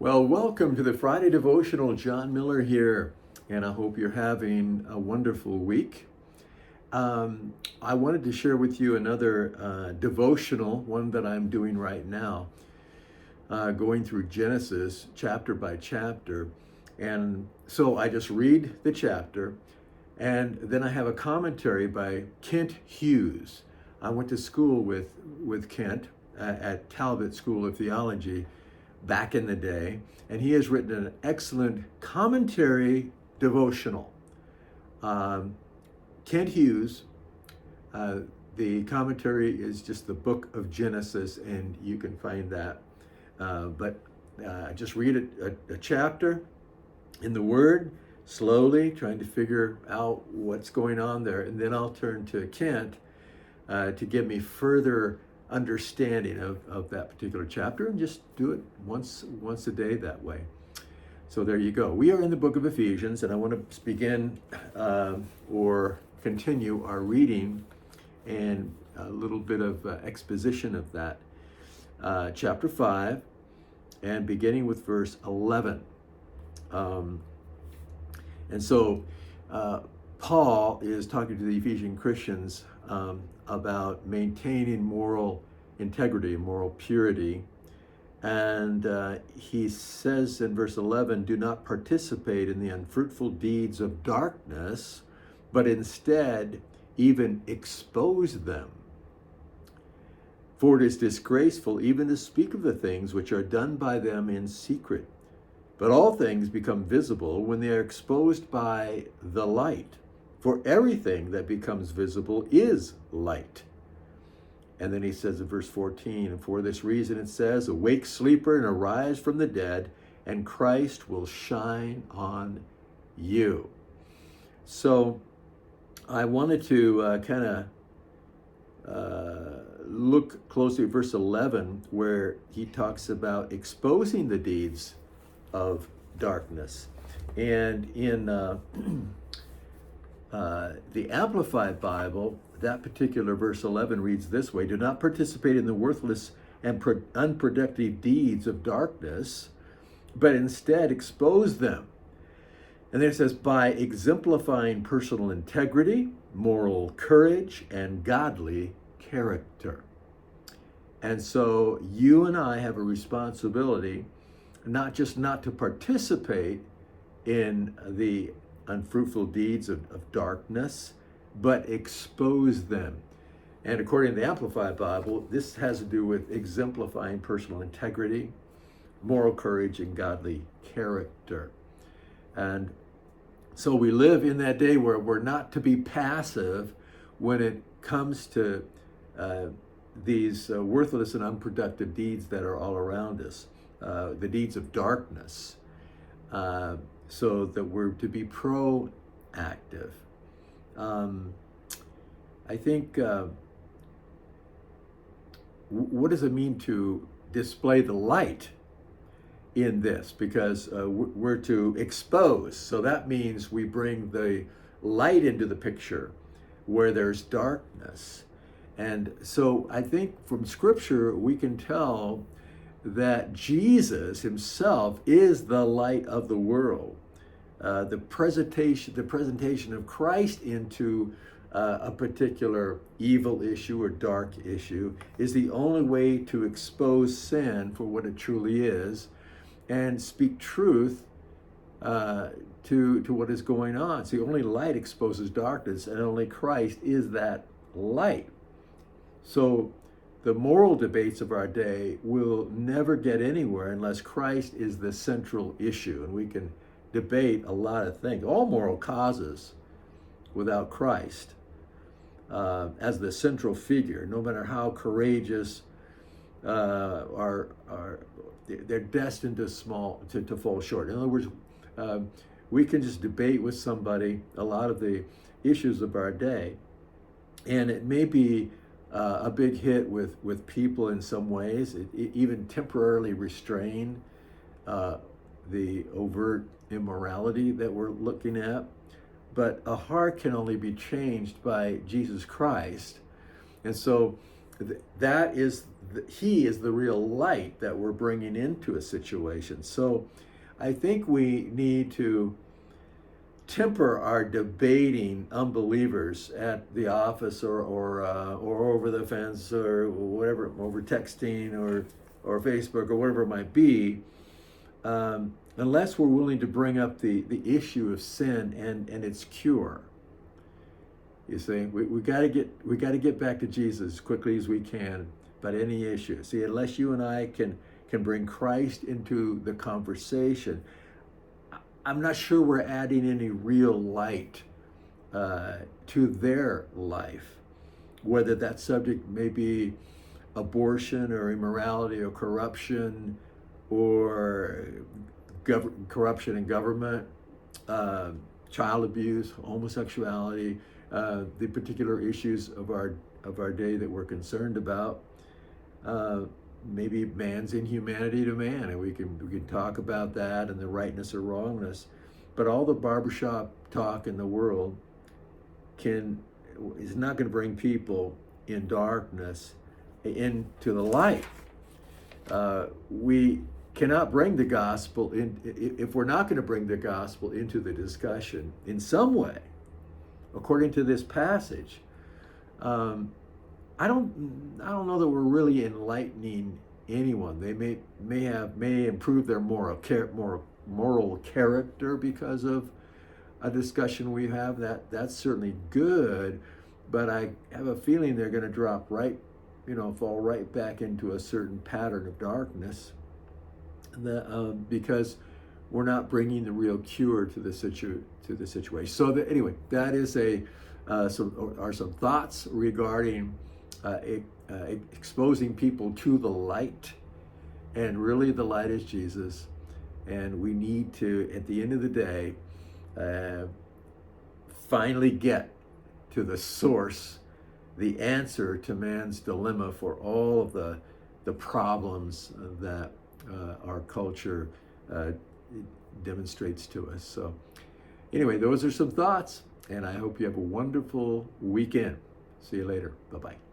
Well, welcome to the Friday Devotional. John Miller here, and I hope you're having a wonderful week. I wanted to share with you another devotional, one that I'm doing right now, going through Genesis chapter by chapter. And so I just read the chapter, and then I have a commentary by Kent Hughes. I went to school with Kent at Talbot School of Theology back in the day, and he has written an excellent commentary devotional. Kent Hughes, the commentary is just the book of Genesis, and you can find that. But just read a chapter in the Word, slowly, trying to figure out what's going on there, and then I'll turn to Kent to give me further understanding of that particular chapter, and just do it once a day that way. So there you go. We are in the book of Ephesians, and I want to begin or continue our reading and a little bit of exposition of that. Chapter 5, and beginning with verse 11. And so Paul is talking to the Ephesian Christians about maintaining moral integrity, moral purity. And he says in verse 11, do not participate in the unfruitful deeds of darkness, but instead even expose them. For it is disgraceful even to speak of the things which are done by them in secret. But all things become visible when they are exposed by the light. For everything that becomes visible is light. And then he says in verse 14, and for this reason it says, awake, sleeper, and arise from the dead, and Christ will shine on you. So I wanted to kind of look closely at verse 11, where he talks about exposing the deeds of darkness. And in the Amplified Bible, that particular verse 11 reads this way: do not participate in the worthless and unproductive deeds of darkness, but instead expose them. And then it says, by exemplifying personal integrity, moral courage, and godly character. And so you and I have a responsibility not just not to participate in the unfruitful deeds of darkness, but expose them. And according to the Amplified Bible, this has to do with exemplifying personal integrity, moral courage, and godly character. And so we live in that day where we're not to be passive when it comes to these worthless and unproductive deeds that are all around us, the deeds of darkness. So that we're to be proactive. I think, what does it mean to display the light in this? Because we're to expose. So that means we bring the light into the picture where there's darkness. And so I think from Scripture, we can tell that Jesus himself is the light of the world. The presentation of Christ into a particular evil issue or dark issue is the only way to expose sin for what it truly is and speak truth to what is going on. See, only light exposes darkness, and only Christ is that light. So the moral debates of our day will never get anywhere unless Christ is the central issue. And we can debate a lot of things, all moral causes, without Christ as the central figure. No matter how courageous, they're destined to fall short. In other words, we can just debate with somebody a lot of the issues of our day, and it may be a big hit with people in some ways. It even temporarily restrain the overt immorality that we're looking at. But a heart can only be changed by Jesus Christ. And so that is he is the real light that we're bringing into a situation. So I think we need to temper our debating unbelievers at the office or over the fence or whatever, over texting or Facebook or whatever it might be, unless we're willing to bring up the issue of sin and its cure. You see, we got to get back to Jesus as quickly as we can about any issue. See, unless you and I can bring Christ into the conversation, I'm not sure we're adding any real light to their life, whether that subject may be abortion or immorality or corruption or corruption in government, child abuse, homosexuality, the particular issues of our day that we're concerned about. Maybe man's inhumanity to man, and we can talk about that and the rightness or wrongness. But all the barbershop talk in the world is not going to bring people in darkness into the light. We cannot bring the gospel in if we're not going to bring the gospel into the discussion in some way, according to this passage. I don't know that we're really enlightening anyone. They may improve their moral character because of a discussion we have. That's certainly good, but I have a feeling they're going to fall right back into a certain pattern of darkness, because we're not bringing the real cure to the situation. So anyway, that is some thoughts regarding exposing people to the light, and really the light is Jesus, and we need to, at the end of the day, finally get to the source, the answer to man's dilemma for all of the problems that our culture demonstrates to us. So anyway, those are some thoughts, and I hope you have a wonderful weekend. See you later. Bye-bye.